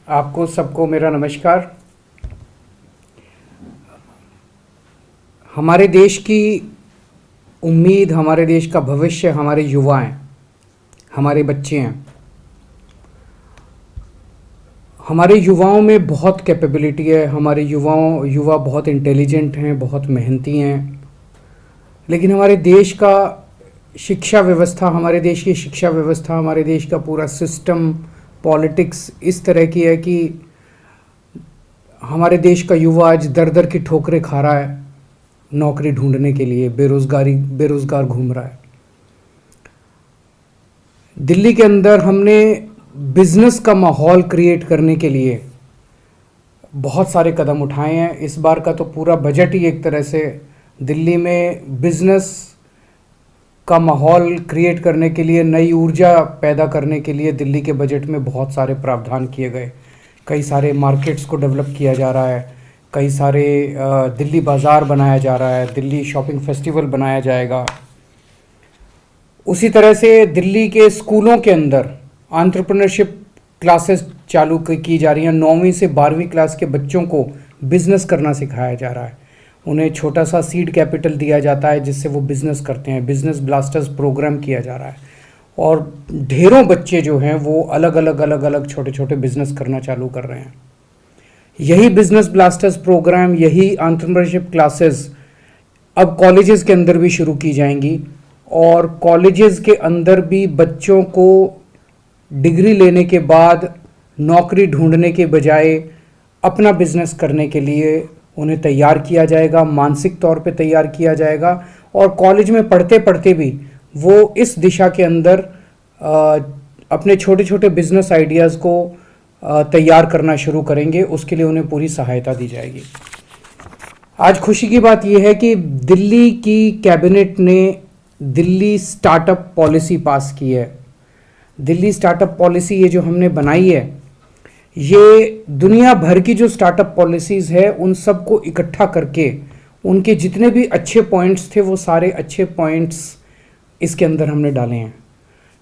आपको सबको मेरा नमस्कार। हमारे देश की उम्मीद, हमारे देश का भविष्य हमारे युवा हैं, हमारे बच्चे हैं। हमारे युवाओं में बहुत कैपेबिलिटी है, हमारे युवा बहुत इंटेलिजेंट हैं, बहुत मेहनती हैं। लेकिन हमारे देश का शिक्षा व्यवस्था, हमारे देश की शिक्षा व्यवस्था, हमारे देश का पूरा सिस्टम, पॉलिटिक्स इस तरह की है कि हमारे देश का युवा आज दर दर की ठोकरें खा रहा है नौकरी ढूंढने के लिए, बेरोज़गार घूम रहा है। दिल्ली के अंदर हमने बिजनेस का माहौल क्रिएट करने के लिए बहुत सारे कदम उठाए हैं। इस बार का तो पूरा बजट ही एक तरह से दिल्ली में बिजनेस का माहौल क्रिएट करने के लिए, नई ऊर्जा पैदा करने के लिए दिल्ली के बजट में बहुत सारे प्रावधान किए गए। कई सारे मार्केट्स को डेवलप किया जा रहा है, कई सारे दिल्ली बाज़ार बनाया जा रहा है, दिल्ली शॉपिंग फेस्टिवल बनाया जाएगा। उसी तरह से दिल्ली के स्कूलों के अंदर एंटरप्रेन्योरशिप क्लासेस चालू की जा रही हैं। 9वीं से 12वीं क्लास के बच्चों को बिज़नेस करना सिखाया जा रहा है। उन्हें छोटा सा सीड कैपिटल दिया जाता है जिससे वो बिज़नेस करते हैं। बिज़नेस ब्लास्टर्स प्रोग्राम किया जा रहा है और ढेरों बच्चे जो हैं वो अलग अलग छोटे छोटे बिज़नेस करना चालू कर रहे हैं। यही बिज़नेस ब्लास्टर्स प्रोग्राम, यही एंटरप्रेन्योरशिप क्लासेस अब कॉलेजेस के अंदर भी शुरू की जाएंगी और कॉलेजेस के अंदर भी बच्चों को डिग्री लेने के बाद नौकरी ढूंढने के बजाय अपना बिज़नेस करने के लिए उन्हें तैयार किया जाएगा, मानसिक तौर पे तैयार किया जाएगा। और कॉलेज में पढ़ते पढ़ते भी वो इस दिशा के अंदर अपने छोटे छोटे बिजनेस आइडियाज़ को तैयार करना शुरू करेंगे। उसके लिए उन्हें पूरी सहायता दी जाएगी। आज खुशी की बात यह है कि दिल्ली की कैबिनेट ने दिल्ली स्टार्टअप पॉलिसी पास की है। दिल्ली स्टार्टअप पॉलिसी ये जो हमने बनाई है, ये दुनिया भर की जो स्टार्टअप पॉलिसीज़ है उन सबको इकट्ठा करके उनके जितने भी अच्छे पॉइंट्स थे वो सारे अच्छे पॉइंट्स इसके अंदर हमने डाले हैं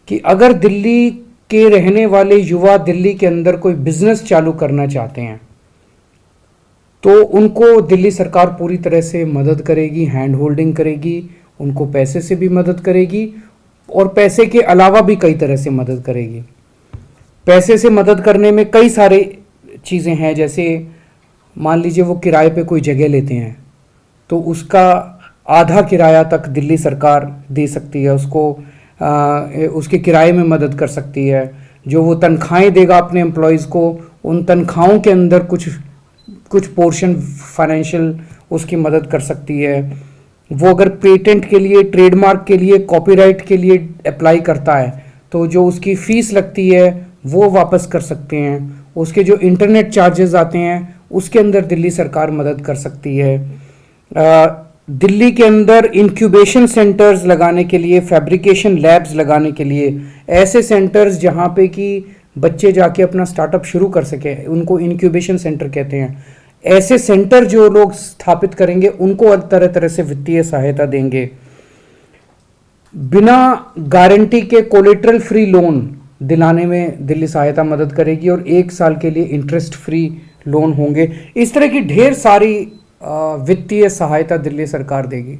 कि अगर दिल्ली के रहने वाले युवा दिल्ली के अंदर कोई बिजनेस चालू करना चाहते हैं तो उनको दिल्ली सरकार पूरी तरह से मदद करेगी, हैंड होल्डिंग करेगी, उनको पैसे से भी मदद करेगी और पैसे के अलावा भी कई तरह से मदद करेगी। पैसे से मदद करने में कई सारे चीज़ें हैं, जैसे मान लीजिए वो किराए पे कोई जगह लेते हैं तो उसका आधा किराया तक दिल्ली सरकार दे सकती है, उसको उसके किराए में मदद कर सकती है। जो वो तनख्वाहें देगा अपने एम्प्लॉयज़ को, उन तनख्वाहों के अंदर कुछ पोर्शन फाइनेंशियल उसकी मदद कर सकती है। वो अगर पेटेंट के लिए, ट्रेडमार्क के लिए, कॉपीराइट के लिए अप्लाई करता है तो जो उसकी फ़ीस लगती है वो वापस कर सकते हैं। उसके जो इंटरनेट चार्जेस आते हैं उसके अंदर दिल्ली सरकार मदद कर सकती है। दिल्ली के अंदर इंक्यूबेशन सेंटर्स लगाने के लिए, फैब्रिकेशन लैब्स लगाने के लिए, ऐसे सेंटर्स जहाँ पे कि बच्चे जाके अपना स्टार्टअप शुरू कर सके, उनको इंक्यूबेशन सेंटर कहते हैं। ऐसे सेंटर जो लोग स्थापित करेंगे उनको तरह तरह से वित्तीय सहायता देंगे। बिना गारंटी के कोलेटरल फ्री लोन दिलाने में दिल्ली सहायता मदद करेगी और 1 साल के लिए इंटरेस्ट फ्री लोन होंगे। इस तरह की ढेर सारी वित्तीय सहायता दिल्ली सरकार देगी।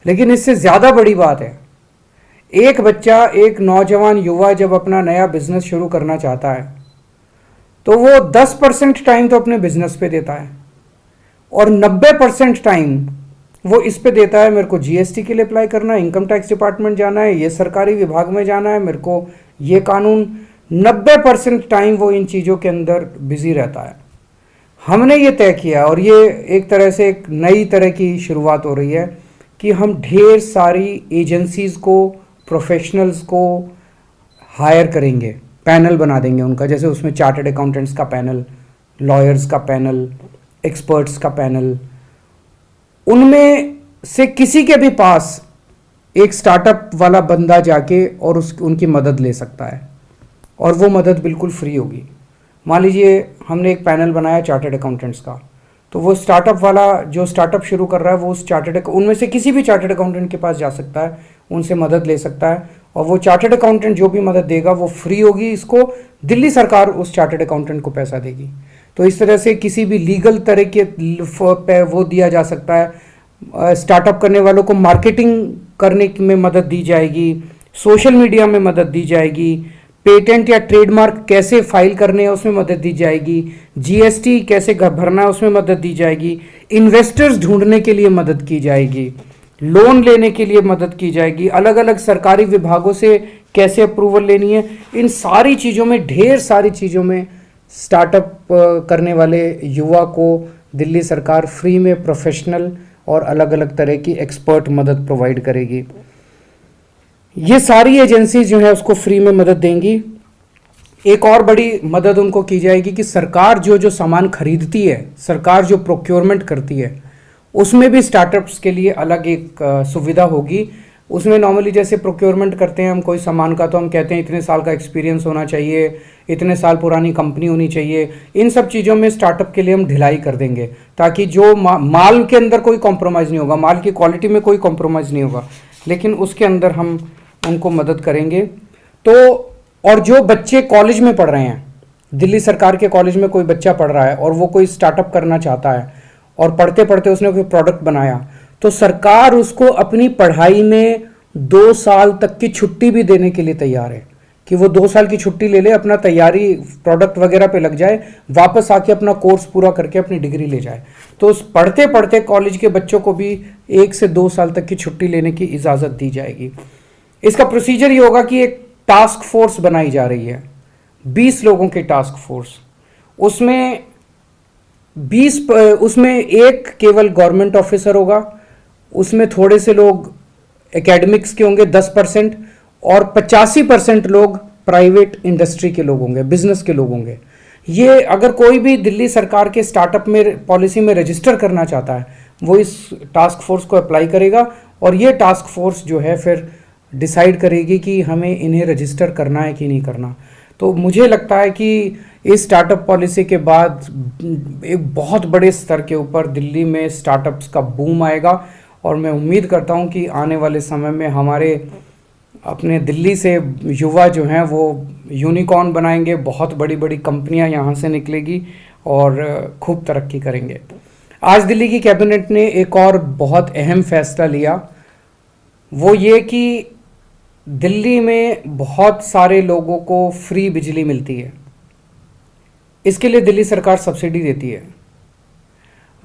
लेकिन इससे ज़्यादा बड़ी बात है, एक बच्चा, एक नौजवान युवा जब अपना नया बिजनेस शुरू करना चाहता है तो वो 10% टाइम तो अपने बिजनेस पे देता है और 90% टाइम वो इस पे देता है, मेरे को जीएसटी के लिए अप्लाई करना है, इनकम टैक्स डिपार्टमेंट जाना है, ये सरकारी विभाग में जाना है, मेरे को ये कानून। 90% टाइम वो इन चीज़ों के अंदर बिजी रहता है। हमने ये तय किया और ये एक तरह से एक नई तरह की शुरुआत हो रही है कि हम ढेर सारी एजेंसीज़ को, प्रोफेशनल्स को हायर करेंगे, पैनल बना देंगे उनका। जैसे उसमें चार्टर्ड अकाउंटेंट्स का पैनल, लॉयर्स का पैनल, एक्सपर्ट्स का पैनल। उनमें से किसी के भी पास एक स्टार्टअप वाला बंदा जाके और उनकी मदद ले सकता है और वो मदद बिल्कुल फ्री होगी। मान लीजिए हमने एक पैनल बनाया चार्टर्ड अकाउंटेंट्स का, तो वो स्टार्टअप वाला जो स्टार्टअप शुरू कर रहा है वो उस उनमें से किसी भी चार्टर्ड अकाउंटेंट के पास जा सकता है, उनसे मदद ले सकता है और वो चार्टर्ड अकाउंटेंट जो भी मदद देगा वो फ्री होगी, इसको दिल्ली सरकार उस चार्टर्ड अकाउंटेंट को पैसा देगी। तो इस तरह से किसी भी लीगल तरह के पे वो दिया जा सकता है। स्टार्टअप करने वालों को मार्केटिंग करने में मदद दी जाएगी, सोशल मीडिया में मदद दी जाएगी, पेटेंट या ट्रेडमार्क कैसे फाइल करने हैं उसमें मदद दी जाएगी, जीएसटी कैसे भरना है उसमें मदद दी जाएगी, इन्वेस्टर्स ढूंढने के लिए मदद की जाएगी, लोन लेने के लिए मदद की जाएगी, अलग अलग सरकारी विभागों से कैसे अप्रूवल लेनी है, इन सारी चीज़ों में, ढेर सारी चीज़ों में स्टार्टअप करने वाले युवा को दिल्ली सरकार फ्री में प्रोफेशनल और अलग अलग तरह की एक्सपर्ट मदद प्रोवाइड करेगी। ये सारी एजेंसी जो है उसको फ्री में मदद देंगी। एक और बड़ी मदद उनको की जाएगी कि सरकार जो जो सामान खरीदती है, सरकार जो प्रोक्योरमेंट करती है, उसमें भी स्टार्टअप्स के लिए अलग एक सुविधा होगी। उसमें नॉर्मली जैसे प्रोक्योरमेंट करते हैं हम कोई सामान का, तो हम कहते हैं इतने साल का एक्सपीरियंस होना चाहिए, इतने साल पुरानी कंपनी होनी चाहिए। इन सब चीज़ों में स्टार्टअप के लिए हम ढिलाई कर देंगे, ताकि जो माल के अंदर कोई कॉम्प्रोमाइज़ नहीं होगा, माल की क्वालिटी में कोई कॉम्प्रोमाइज़ नहीं होगा, लेकिन उसके अंदर हम उनको मदद करेंगे। तो और जो बच्चे कॉलेज में पढ़ रहे हैं, दिल्ली सरकार के कॉलेज में कोई बच्चा पढ़ रहा है और वो कोई स्टार्टअप करना चाहता है और पढ़ते पढ़ते उसने कोई प्रोडक्ट बनाया, तो सरकार उसको अपनी पढ़ाई में 2 साल तक की छुट्टी भी देने के लिए तैयार है कि वो 2 साल की छुट्टी ले ले, अपना तैयारी प्रोडक्ट वगैरह पे लग जाए, वापस आके अपना कोर्स पूरा करके अपनी डिग्री ले जाए। तो उस पढ़ते पढ़ते कॉलेज के बच्चों को भी 1 से 2 साल तक की छुट्टी लेने की इजाज़त दी जाएगी। इसका प्रोसीजर ये होगा कि एक टास्क फोर्स बनाई जा रही है, 20 लोगों की टास्क फोर्स। उसमें एक केवल गवर्नमेंट ऑफिसर होगा, उसमें थोड़े से लोग एकेडमिक्स के होंगे 10% और 85% लोग प्राइवेट इंडस्ट्री के लोग होंगे, बिजनेस के लोग होंगे। ये अगर कोई भी दिल्ली सरकार के स्टार्टअप में पॉलिसी में रजिस्टर करना चाहता है, वो इस टास्क फोर्स को अप्लाई करेगा और ये टास्क फोर्स जो है फिर डिसाइड करेगी कि हमें इन्हें रजिस्टर करना है कि नहीं करना। तो मुझे लगता है कि इस स्टार्टअप पॉलिसी के बाद एक बहुत बड़े स्तर के ऊपर दिल्ली में स्टार्टअप्स का बूम आएगा और मैं उम्मीद करता हूं कि आने वाले समय में हमारे अपने दिल्ली से युवा जो हैं वो यूनिकॉर्न बनाएंगे, बहुत बड़ी बड़ी कंपनियां यहां से निकलेगी और खूब तरक्की करेंगे। आज दिल्ली की कैबिनेट ने एक और बहुत अहम फैसला लिया, वो ये कि दिल्ली में बहुत सारे लोगों को फ्री बिजली मिलती है, इसके लिए दिल्ली सरकार सब्सिडी देती है।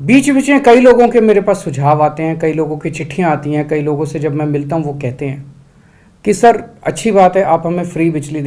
बीच बीच में कई लोगों के मेरे पास सुझाव आते हैं, कई लोगों की चिट्ठियां आती हैं, कई लोगों से जब मैं मिलता हूं वो कहते हैं कि सर अच्छी बात है आप हमें फ्री बिजली